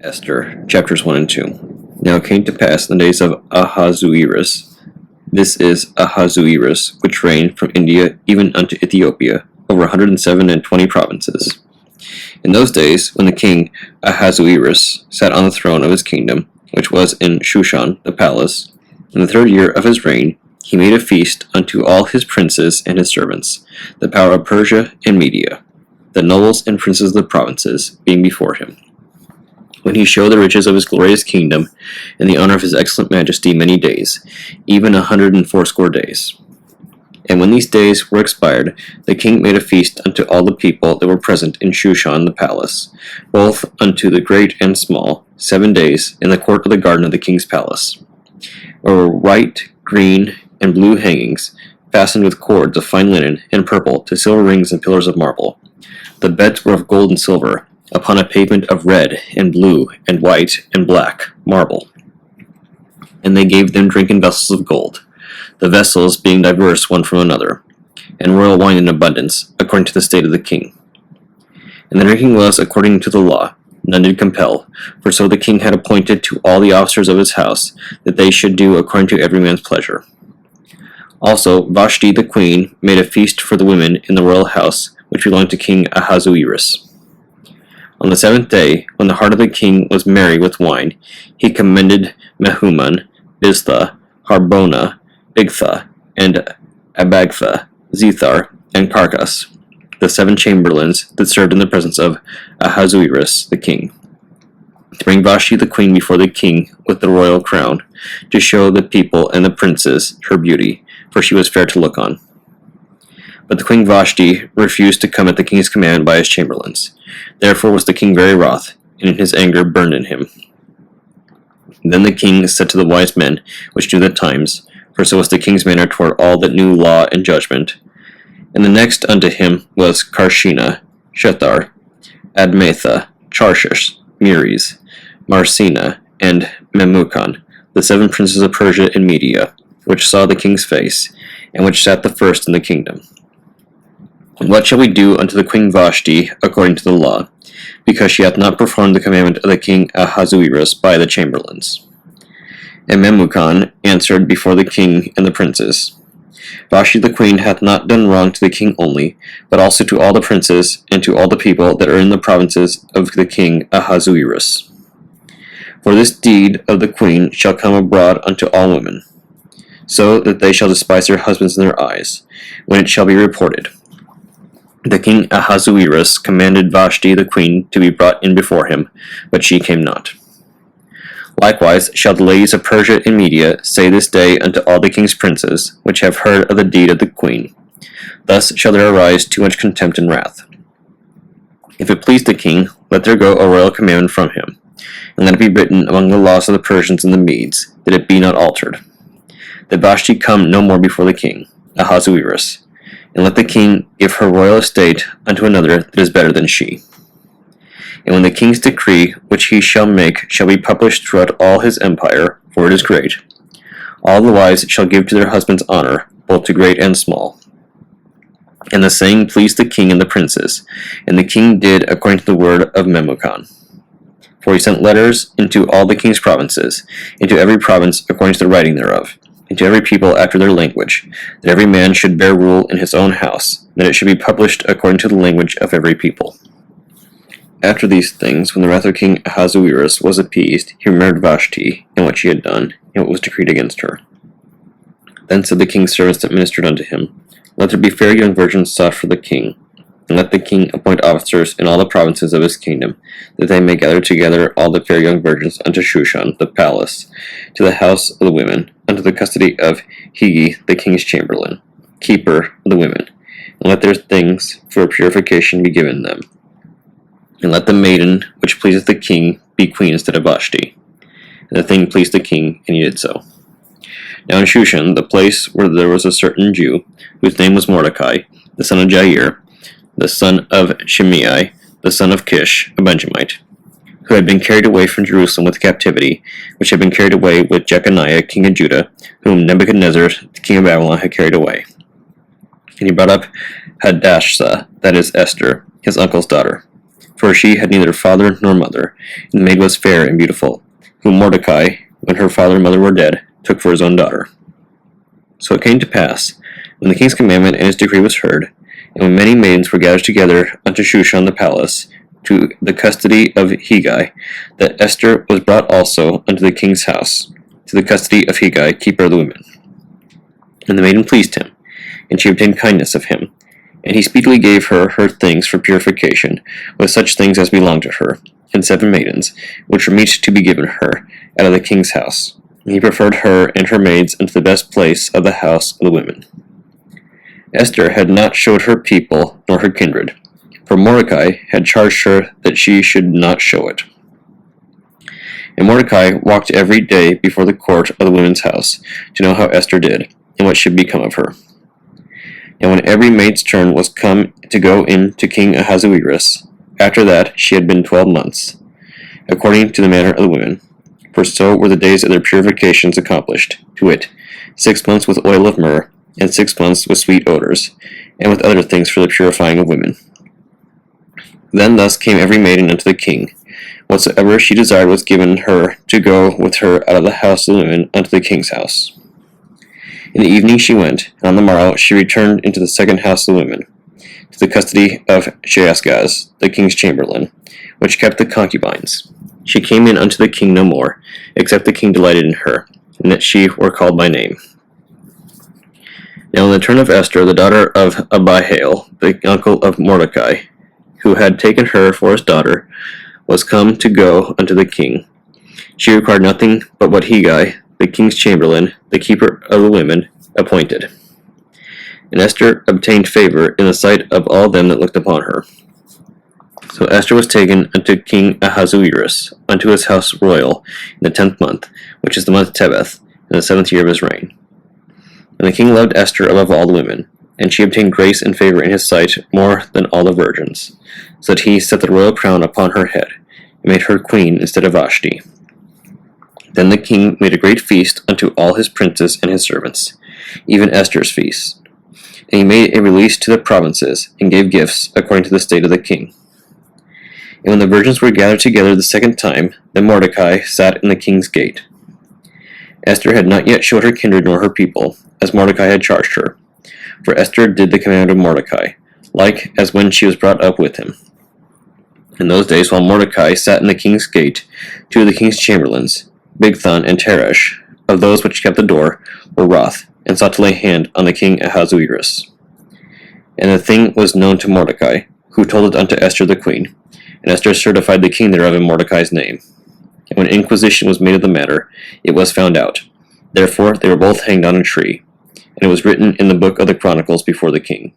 Esther, chapters 1 and 2. Now it came to pass in the days of Ahasuerus, this is Ahasuerus, which reigned from India even unto Ethiopia, over 120 provinces. In those days, when the king Ahasuerus sat on the throne of his kingdom, which was in Shushan the palace, in the 3rd year of his reign, he made a feast unto all his princes and his servants, the power of Persia and Media, the nobles and princes of the provinces, being before him. When he showed the riches of his glorious kingdom, and the honor of his excellent majesty many days, even 180 days. And when these days were expired, the king made a feast unto all the people that were present in Shushan the palace, both unto the great and small, 7 days, in the court of the garden of the king's palace. There were white, green, and blue hangings, fastened with cords of fine linen and purple to silver rings and pillars of marble. The beds were of gold and silver, upon a pavement of red and blue and white and black marble. And they gave them drink in vessels of gold, the vessels being diverse one from another, and royal wine in abundance, according to the state of the king. And the drinking was according to the law, none did compel, for so the king had appointed to all the officers of his house, that they should do according to every man's pleasure. Also Vashti the queen made a feast for the women in the royal house, which belonged to King Ahasuerus. On the 7th day, when the heart of the king was merry with wine, he commended Mehuman, Biztha, Harbona, Bigtha, and Abagtha, Zethar, and Carcas, the 7 chamberlains that served in the presence of Ahasuerus the king, to bring Vashti the queen before the king with the royal crown, to show the people and the princes her beauty, for she was fair to look on. But the queen Vashti refused to come at the king's command by his chamberlains. Therefore was the king very wroth, and in his anger burned in him. Then the king said to the wise men which knew the times, for so was the king's manner toward all that knew law and judgment. And the next unto him was Karshina, Shethar, Admatha, Tarshish, Meres, Marsina, and Memucan, the 7 princes of Persia and Media, which saw the king's face, and which sat the first in the kingdom. And what shall we do unto the queen Vashti according to the law, because she hath not performed the commandment of the king Ahasuerus by the chamberlains? And Memucan answered before the king and the princes, Vashti the queen hath not done wrong to the king only, but also to all the princes and to all the people that are in the provinces of the king Ahasuerus. For this deed of the queen shall come abroad unto all women, so that they shall despise their husbands in their eyes, when it shall be reported. The king Ahasuerus commanded Vashti the queen to be brought in before him, but she came not. Likewise shall the ladies of Persia and Media say this day unto all the king's princes, which have heard of the deed of the queen. Thus shall there arise too much contempt and wrath. If it please the king, let there go a royal commandment from him, and let it be written among the laws of the Persians and the Medes, that it be not altered, that Vashti come no more before the king, Ahasuerus, and let the king give her royal estate unto another that is better than she. And when the king's decree which he shall make shall be published throughout all his empire, for it is great, all the wives shall give to their husbands honor, both to great and small. And the saying pleased the king and the princes, and the king did according to the word of Memucan. For he sent letters into all the king's provinces, into every province according to the writing thereof, and to every people after their language, that every man should bear rule in his own house, that it should be published according to the language of every people. After these things, when the wrath of King Ahasuerus was appeased, he remembered Vashti, and what she had done, and what was decreed against her. Then said the king's servants that ministered unto him, Let there be fair young virgins sought for the king, and let the king appoint officers in all the provinces of his kingdom, that they may gather together all the fair young virgins unto Shushan the palace, to the house of the women, unto the custody of Higi the king's chamberlain, keeper of the women, and let their things for purification be given them. And let the maiden which pleaseth the king be queen instead of Vashti. And the thing pleased the king, and he did so. Now in Shushan, the place where there was a certain Jew, whose name was Mordecai, the son of Jair, the son of Shimei, the son of Kish, a Benjamite, who had been carried away from Jerusalem with captivity, which had been carried away with Jeconiah, king of Judah, whom Nebuchadnezzar, the king of Babylon, had carried away. And he brought up Hadassah, that is Esther, his uncle's daughter, for she had neither father nor mother, and the maid was fair and beautiful, whom Mordecai, when her father and mother were dead, took for his own daughter. So it came to pass, when the king's commandment and his decree was heard, and when many maidens were gathered together unto Shushan the palace, to the custody of Hegai, that Esther was brought also unto the king's house, to the custody of Hegai, keeper of the women. And the maiden pleased him, and she obtained kindness of him. And he speedily gave her her things for purification, with such things as belonged to her, and 7 maidens, which were meet to be given her, out of the king's house. And he preferred her and her maids unto the best place of the house of the women. Esther had not showed her people, nor her kindred, for Mordecai had charged her that she should not show it. And Mordecai walked every day before the court of the women's house, to know how Esther did, and what should become of her. And when every maid's turn was come to go in to King Ahasuerus, after that she had been 12 months, according to the manner of the women, for so were the days of their purifications accomplished, to wit, 6 months with oil of myrrh, and 6 months with sweet odors, and with other things for the purifying of women. Then thus came every maiden unto the king. Whatsoever she desired was given her to go with her out of the house of the women unto the king's house. In the evening she went, and on the morrow she returned into the second house of the women, to the custody of Shaashgaz, the king's chamberlain, which kept the concubines. She came in unto the king no more, except the king delighted in her, and that she were called by name. Now in the turn of Esther, the daughter of Abihail, the uncle of Mordecai, who had taken her for his daughter, was come to go unto the king. She required nothing but what Hegai, the king's chamberlain, the keeper of the women, appointed. And Esther obtained favor in the sight of all them that looked upon her. So Esther was taken unto King Ahasuerus, unto his house royal, in the 10th month, which is the month Tebeth, in the 7th year of his reign. And the king loved Esther above all the women, and she obtained grace and favor in his sight more than all the virgins, so that he set the royal crown upon her head, and made her queen instead of Vashti. Then the king made a great feast unto all his princes and his servants, even Esther's feast. And he made a release to the provinces, and gave gifts according to the state of the king. And when the virgins were gathered together the second time, then Mordecai sat in the king's gate. Esther had not yet showed her kindred nor her people, as Mordecai had charged her. For Esther did the command of Mordecai, like as when she was brought up with him. In those days, while Mordecai sat in the king's gate, 2 of the king's chamberlains, Bigthan and Teresh, of those which kept the door, were wroth, and sought to lay hand on the king Ahasuerus. And the thing was known to Mordecai, who told it unto Esther the queen, and Esther certified the king thereof in Mordecai's name. And when inquisition was made of the matter, it was found out. Therefore they were both hanged on a tree, and it was written in the book of the Chronicles before the king.